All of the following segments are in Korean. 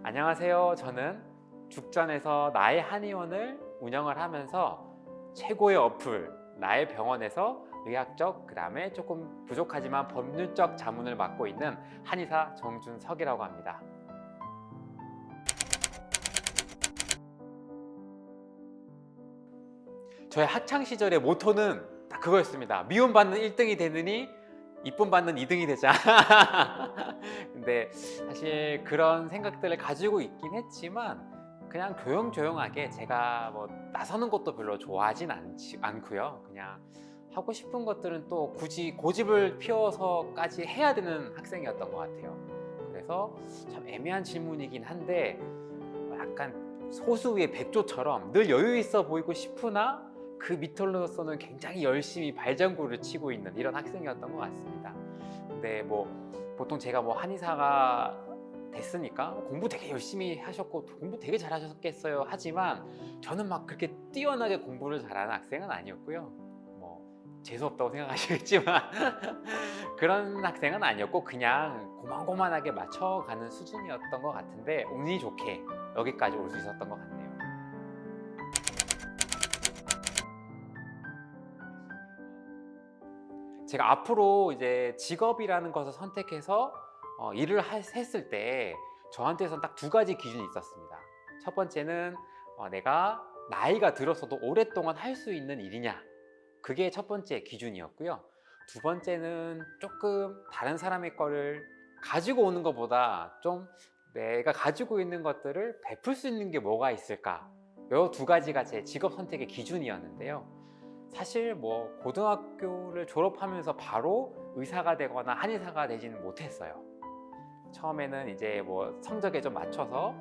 안녕하세요. 저는 죽전에서 나의 한의원을 운영을 하면서 최고의 어플 나의 병원에서 의학적 그다음에 조금 부족하지만 법률적 자문을 맡고 있는 한의사 정준석이라고 합니다. 저의 학창 시절의 모토는 딱 그거였습니다. 미움받는 1등이 되느니 이쁨 받는 2등이 되자. 근데 사실 그런 생각들을 가지고 있긴 했지만 그냥 조용조용하게 제가 뭐 나서는 것도 별로 좋아하진 않고요. 그냥 하고 싶은 것들은 또 굳이 고집을 피워서까지 해야 되는 학생이었던 것 같아요. 그래서 참 애매한 질문이긴 한데 약간 소수의 백조처럼 늘 여유 있어 보이고 싶으나 그 밑으로서는 굉장히 열심히 발장구를 치고 있는 이런 학생이었던 것 같습니다. 근데 뭐 보통 제가 뭐 한의사가 됐으니까 공부 되게 열심히 하셨고 공부 되게 잘하셨겠어요 하지만 저는 막 그렇게 뛰어나게 공부를 잘하는 학생은 아니었고요. 뭐 재수없다고 생각하시겠지만 그런 학생은 아니었고 그냥 고만고만하게 맞춰가는 수준이었던 것 같은데 운이 좋게 여기까지 올 수 있었던 것 같네요. 제가 앞으로 이제 직업이라는 것을 선택해서 일을 했을 때 저한테선 딱 두 가지 기준이 있었습니다. 첫 번째는 내가 나이가 들어서도 오랫동안 할 수 있는 일이냐, 그게 첫 번째 기준이었고요. 두 번째는 조금 다른 사람의 거를 가지고 오는 것보다 좀 내가 가지고 있는 것들을 베풀 수 있는 게 뭐가 있을까, 이 두 가지가 제 직업 선택의 기준이었는데요. 사실 뭐 고등학교를 졸업하면서 바로 의사가 되거나 한의사가 되지는 못했어요. 처음에는 이제 뭐 성적에 좀 맞춰서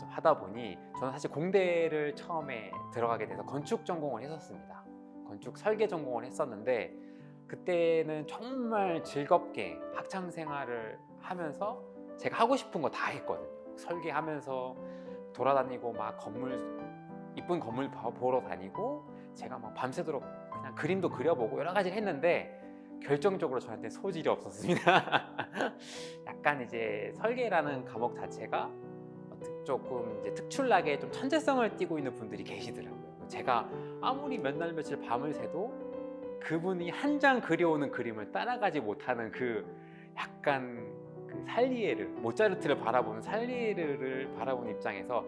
좀 하다 보니 저는 사실 공대를 처음에 들어가게 돼서 건축 전공을 했었습니다. 건축 설계 전공을 했었는데 그때는 정말 즐겁게 학창 생활을 하면서 제가 하고 싶은 거 다 했거든요. 설계하면서 돌아다니고 막 이쁜 건물 보러 다니고 제가 막 밤새도록 그냥 그림도 그려보고 여러 가지를 했는데 결정적으로 저한테 소질이 없었습니다. 약간 이제 설계라는 과목 자체가 조금 이제 특출나게 좀 천재성을 띠고 있는 분들이 계시더라고요. 제가 아무리 몇 날 며칠 밤을 새도 그분이 한 장 그려오는 그림을 따라가지 못하는 그 약간 그 살리에르, 모차르트를 바라보는 살리에르를 바라보는 입장에서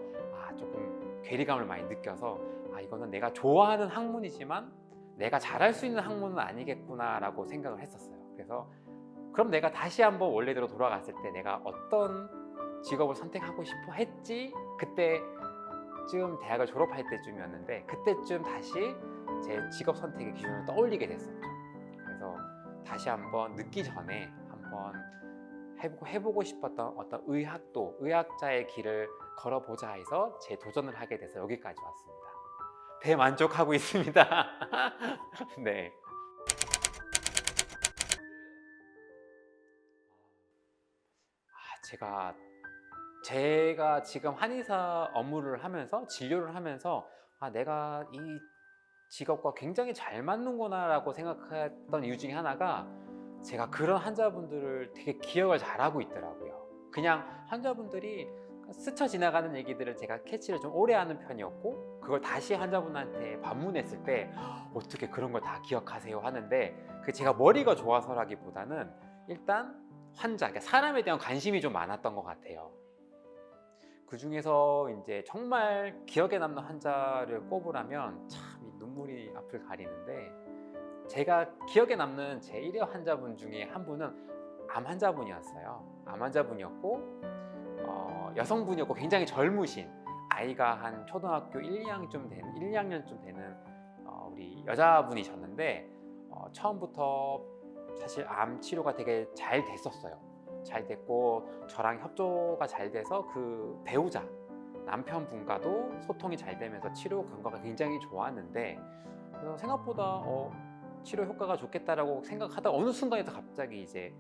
조금 괴리감을 많이 느껴서 이거는 내가 좋아하는 학문이지만 내가 잘할 수 있는 학문은 아니겠구나라고 생각을 했었어요. 그래서 그럼 내가 다시 한번 원래대로 돌아갔을 때 내가 어떤 직업을 선택하고 싶어 했지? 그때쯤 대학을 졸업할 때쯤이었는데 그때쯤 다시 제 직업 선택의 기준을 떠올리게 됐었죠. 그래서 다시 한번 늦기 전에 한번 해보고 싶었던 어떤 의학자의 길을 걸어보자 해서 도전을 하게 돼서 여기까지 왔습니다. 대만족하고 있습니다. 네. 제가 지금 한의사 업무를 하면서 진료를 하면서 내가 이 직업과 굉장히 잘 맞는구나 라고 생각했던 이유 중에 하나가 제가 그런 환자분들을 되게 기억을 잘하고 있더라고요. 그냥 환자분들이 스쳐 지나가는 얘기들을 제가 캐치를 좀 오래 하는 편이었고 그걸 다시 환자분한테 반문했을 때 어떻게 그런 걸 다 기억하세요 하는데 그 제가 머리가 좋아서라기보다는 일단 그러니까 사람에 대한 관심이 좀 많았던 것 같아요. 그 중에서 이제 정말 기억에 남는 환자를 꼽으라면 참 이 눈물이 앞을 가리는데 제가 기억에 남는 제 1회 환자분 중에 한 분은 암 환자분이었어요. 암 환자분이었고 여성분이었고 굉장히 젊으신 아이가 한 초등학교 1, 2학년쯤 되는 우리 여자분이셨는데 처음부터 사실 암 치료가 되게 잘 됐었어요. 잘 됐고 저랑 협조가 잘 돼서 그 배우자 남편분과도 소통이 잘 되면서 치료 결과가 굉장히 좋았는데 그래서 생각보다 치료 효과가 좋겠다라고 생각하다 어느 순간에서 갑자기 이제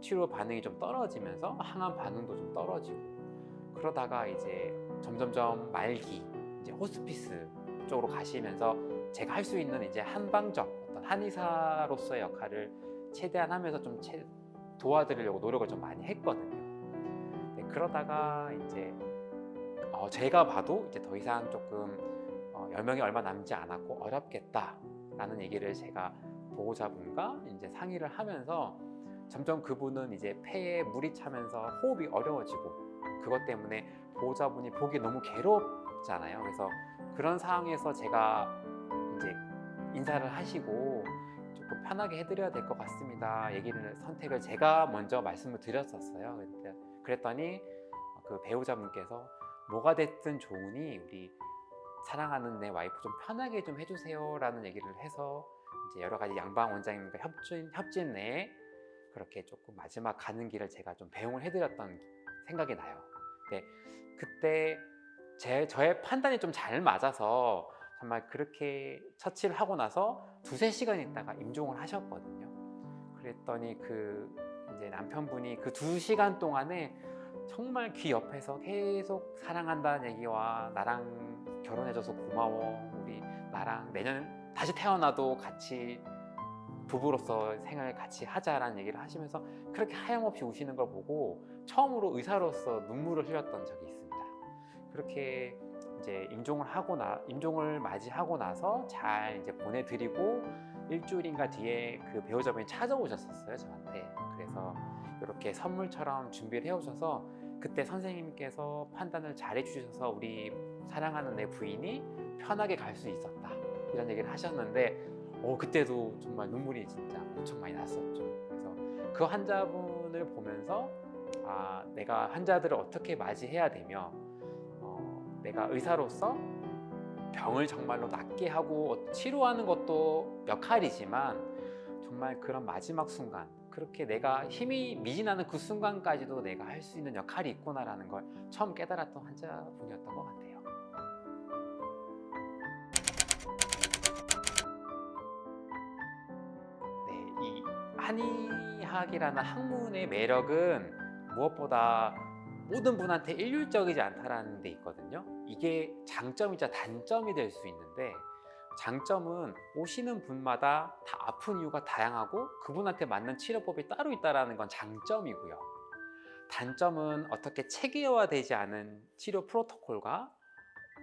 치료 반응이 좀 떨어지면서 항암 반응도 좀 떨어지고 그러다가 이제 점점점 말기 이제 호스피스 쪽으로 가시면서 제가 할 수 있는 이제 한방적 어떤 한의사로서의 역할을 최대한 하면서 좀 도와드리려고 노력을 좀 많이 했거든요. 그러다가 이제 제가 봐도 이제 더 이상 조금 연명이 얼마 남지 않았고 어렵겠다라는 얘기를 제가 보호자분과 이제 상의를 하면서 점점 그분은 이제 폐에 물이 차면서 호흡이 어려워지고 그것 때문에 보호자분이 보기 너무 괴롭잖아요. 그래서 그런 상황에서 제가 이제 인사를 하시고 조금 편하게 해드려야 될 것 같습니다. 선택을 제가 먼저 말씀을 드렸었어요. 그랬더니 그 배우자분께서 뭐가 됐든 좋으니 우리 사랑하는 내 와이프 좀 편하게 좀 해주세요라는 얘기를 해서 이제 여러 가지 양방 원장님과 협진 내에 그렇게 조금 마지막 가는 길을 제가 좀 배웅을 해드렸던 생각이 나요. 근데 그때 저의 판단이 좀 잘 맞아서 정말 그렇게 처치를 하고 나서 2-3시간 있다가 임종을 하셨거든요. 그랬더니 이제 남편분이 그 2시간 동안에 정말 귀 옆에서 계속 사랑한다는 얘기와 나랑 결혼해줘서 고마워, 우리 나랑 내년 다시 태어나도 같이 부부로서 생활을 같이 하자라는 얘기를 하시면서 그렇게 하염없이 우시는 걸 보고 처음으로 의사로서 눈물을 흘렸던 적이 있습니다. 그렇게 이제 임종을 맞이하고 나서 잘 이제 보내드리고 일주일인가 뒤에 그 배우자분이 찾아오셨었어요, 저한테. 그래서 이렇게 선물처럼 준비를 해오셔서 그때 선생님께서 판단을 잘 해주셔서 우리 사랑하는 내 부인이 편하게 갈 수 있었다, 이런 얘기를 하셨는데 그때도 정말 눈물이 진짜 엄청 많이 났었죠. 그래서 그 환자분을 보면서 내가 환자들을 어떻게 맞이해야 되며 내가 의사로서 병을 정말로 낫게 하고 치료하는 것도 역할이지만 정말 그런 마지막 순간, 그렇게 내가 힘이 미진하는 그 순간까지도 내가 할 수 있는 역할이 있구나라는 걸 처음 깨달았던 환자분이었던 것 같아요. 네, 이 한의학이라는 학문의 매력은 무엇보다 모든 분한테 일률적이지 않다라는 데 있거든요. 이게 장점이자 단점이 될 수 있는데, 장점은 오시는 분마다 다 아픈 이유가 다양하고 그분한테 맞는 치료법이 따로 있다는 건 장점이고요. 단점은 어떻게 체계화되지 않은 치료 프로토콜과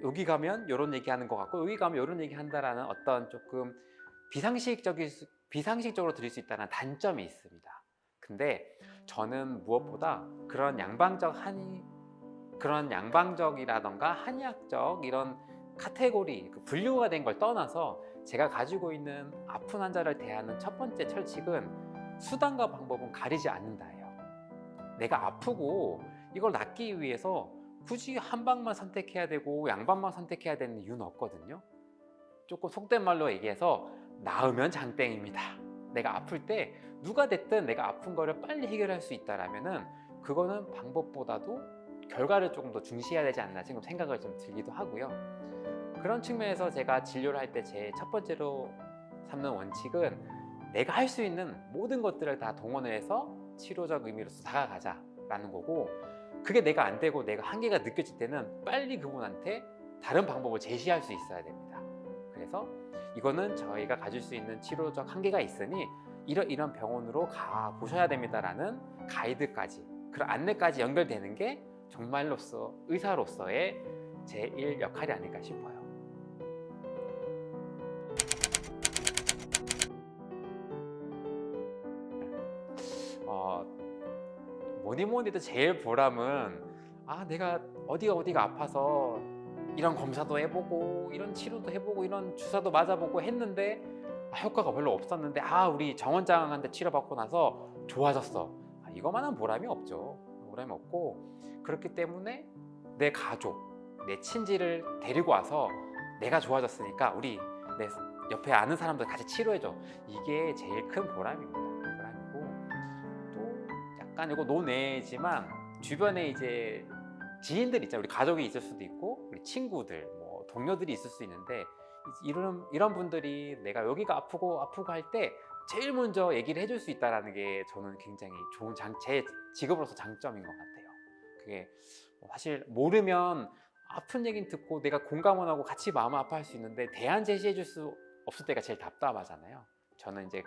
여기 가면 이런 얘기하는 것 같고 여기 가면 이런 얘기한다라는 어떤 조금 비상식적으로 들릴 수 있다는 단점이 있습니다. 근데 저는 무엇보다 그런 양방적이라던가 한의학적 이런 카테고리, 분류가 된 걸 떠나서 제가 가지고 있는 아픈 환자를 대하는 첫 번째 철칙은 수단과 방법은 가리지 않는다예요. 내가 아프고 이걸 낫기 위해서 굳이 한방만 선택해야 되고 양방만 선택해야 되는 이유는 없거든요. 조금 속된 말로 얘기해서 나으면 장땡입니다. 내가 아플 때 누가 됐든 내가 아픈 거를 빨리 해결할 수 있다라면은 그거는 방법보다도 결과를 조금 더 중시해야 되지 않나 지금 생각을 좀 들기도 하고요. 그런 측면에서 제가 진료를 할 때 제 첫 번째로 삼는 원칙은 내가 할 수 있는 모든 것들을 다 동원을 해서 치료적 의미로서 다가가자라는 거고, 그게 내가 안 되고 내가 한계가 느껴질 때는 빨리 그분한테 다른 방법을 제시할 수 있어야 됩니다. 그래서 이거는 저희가 가질 수 있는 치료적 한계가 있으니 이런 병원으로 가 보셔야 됩니다라는 가이드까지, 그런 안내까지 연결되는 게 정말로서 의사로서의 제1 역할이 아닐까 싶어요. 뭐니 해도 제일 보람은 내가 어디가 아파서 이런 검사도 해보고 이런 치료도 해보고 이런 주사도 맞아보고 했는데 효과가 별로 없었는데 우리 정 원장한테 치료받고 나서 좋아졌어. 이거만한 보람이 없죠. 보람이 없고, 그렇기 때문에 내 가족, 내 친지를 데리고 와서 내가 좋아졌으니까 우리 내 옆에 아는 사람들 같이 치료해줘. 이게 제일 큰 보람입니다. 약간 이거 논외지만 주변에 이제 지인들 있잖아요. 우리 가족이 있을 수도 있고 우리 친구들, 뭐 동료들이 있을 수 있는데 이런 분들이 내가 여기가 아프고 할 때 제일 먼저 얘기를 해줄 수 있다는 게 저는 굉장히 좋은 제 직업으로서 장점인 것 같아요. 그게 사실 모르면 아픈 얘기는 듣고 내가 공감은 하고 같이 마음 아파할 수 있는데 대안 제시해 줄 수 없을 때가 제일 답답하잖아요. 저는 이제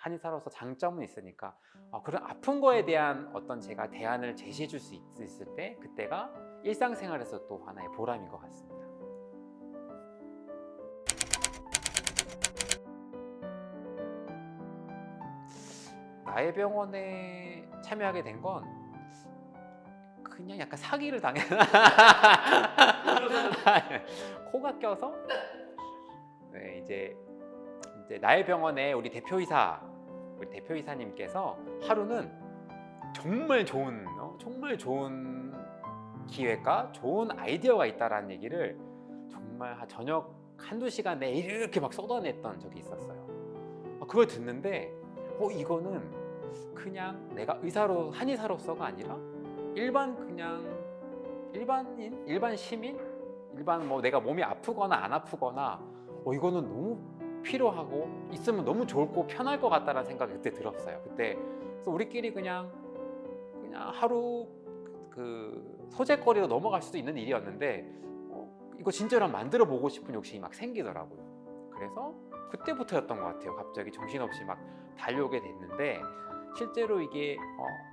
한의사로서 장점은 있으니까 그런 아픈 거에 대한 어떤 제가 대안을 제시해 줄 수 있을 때 그때가 일상생활에서 또 하나의 보람인 것 같습니다. 나의 병원에 참여하게 된 건 그냥 약간 사기를 당했 코가 껴서 네, 이제 나의 병원에 우리 대표이사님께서 하루는 정말 좋은 기획과 좋은 아이디어가 있다라는 얘기를 정말 저녁 한두 시간 내에 이렇게 막 쏟아냈던 적이 있었어요. 그걸 듣는데 이거는 그냥 내가 한의사로서가 아니라 일반 시민, 내가 몸이 아프거나 안 아프거나 이거는 너무 필요하고 있으면 너무 좋을 거 편할 것 같다는 생각이 그때 들었어요. 그래서 우리끼리 그냥 하루 그 소재거리로 넘어갈 수도 있는 일이었는데 이거 진짜로 만들어 보고 싶은 욕심이 막 생기더라고요. 그래서 그때부터였던 것 같아요. 갑자기 정신없이 막 달려오게 됐는데 실제로 이게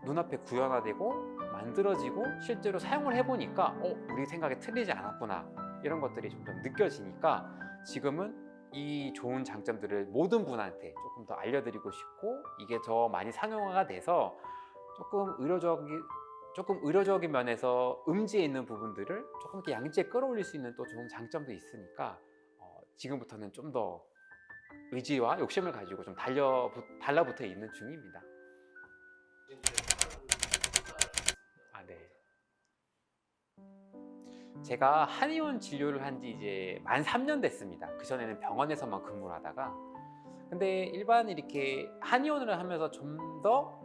눈앞에 구현화되고 만들어지고 실제로 사용을 해보니까 우리 생각에 틀리지 않았구나 이런 것들이 점점 느껴지니까 지금은 이 좋은 장점들을 모든 분한테 조금 더 알려드리고 싶고 이게 더 많이 상용화가 돼서 조금 의료적인 면에서 음지에 있는 부분들을 조금 이렇게 양지에 끌어올릴 수 있는 또 좋은 장점도 있으니까 지금부터는 좀 더 의지와 욕심을 가지고 좀 달라붙어 있는 중입니다. 네. 제가 한의원 진료를 한 지 이제 만 3년 됐습니다. 그전에는 병원에서만 근무를 하다가 근데 일반 이렇게 한의원을 하면서 좀 더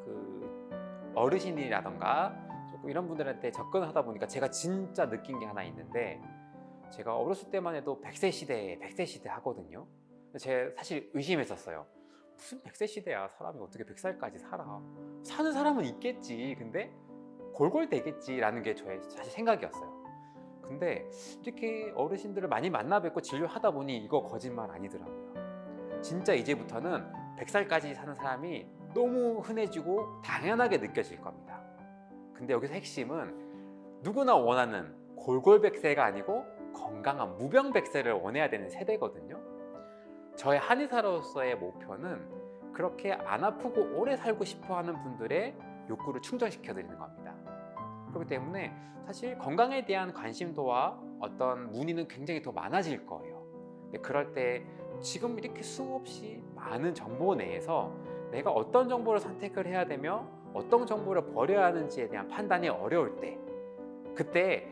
그 어르신이라던가 조금 이런 분들한테 접근을 하다 보니까 제가 진짜 느낀 게 하나 있는데 제가 어렸을 때만 해도 100세 시대 하거든요. 제가 사실 의심했었어요. 무슨 100세 시대야. 사람이 어떻게 100살까지 살아. 사는 사람은 있겠지. 근데 골골되겠지라는 게 저의 사실 생각이었어요. 근데 이렇게 어르신들을 많이 만나 뵙고 진료하다 보니 이거 거짓말 아니더라고요. 진짜 이제부터는 100살까지 사는 사람이 너무 흔해지고 당연하게 느껴질 겁니다. 근데 여기서 핵심은 누구나 원하는 골골백세가 아니고 건강한 무병백세를 원해야 되는 세대거든요. 저의 한의사로서의 목표는 그렇게 안 아프고 오래 살고 싶어하는 분들의 욕구를 충전시켜 드리는 겁니다. 그렇기 때문에 사실 건강에 대한 관심도와 어떤 문의는 굉장히 더 많아질 거예요. 근데 그럴 때 지금 이렇게 수없이 많은 정보 내에서 내가 어떤 정보를 선택을 해야 되며 어떤 정보를 버려야 하는지에 대한 판단이 어려울 때 그때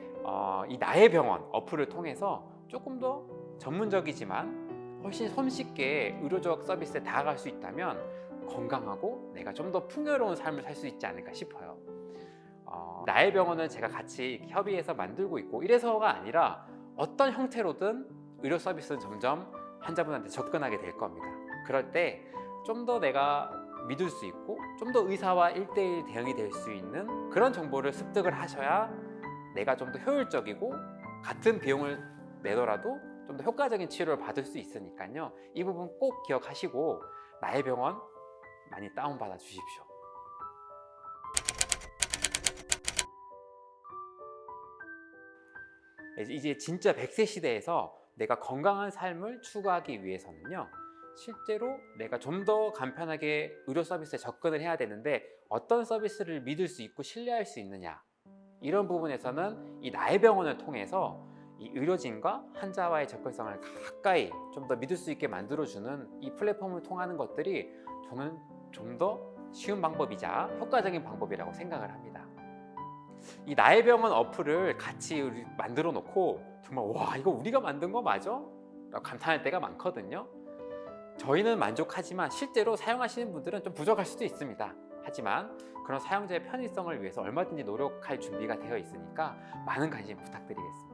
이 나의 병원 어플을 통해서 조금 더 전문적이지만 훨씬 손쉽게 의료적 서비스에 다가갈 수 있다면 건강하고 내가 좀 더 풍요로운 삶을 살 수 있지 않을까 싶어요. 나의 병원은 제가 같이 협의해서 만들고 있고 이래서가 아니라 어떤 형태로든 의료 서비스는 점점 환자분한테 접근하게 될 겁니다. 그럴 때 좀 더 내가 믿을 수 있고 좀 더 의사와 1대1 대응이 될 수 있는 그런 정보를 습득을 하셔야 내가 좀 더 효율적이고 같은 비용을 내더라도 좀 더 효과적인 치료를 받을 수 있으니까요. 이 부분 꼭 기억하시고 나의 병원 많이 다운받아 주십시오. 이제 진짜 100세 시대에서 내가 건강한 삶을 추구하기 위해서는요. 실제로 내가 좀 더 간편하게 의료 서비스에 접근을 해야 되는데 어떤 서비스를 믿을 수 있고 신뢰할 수 있느냐 이런 부분에서는 이 나의 병원을 통해서 이 의료진과 환자와의 접근성을 가까이 좀 더 믿을 수 있게 만들어주는 이 플랫폼을 통하는 것들이 저는 좀 더 쉬운 방법이자 효과적인 방법이라고 생각을 합니다. 이 나의 병원 어플을 같이 만들어 놓고 정말 와 이거 우리가 만든 거 맞아? 라고 감탄할 때가 많거든요. 저희는 만족하지만 실제로 사용하시는 분들은 좀 부족할 수도 있습니다. 하지만 그런 사용자의 편의성을 위해서 얼마든지 노력할 준비가 되어 있으니까 많은 관심 부탁드리겠습니다.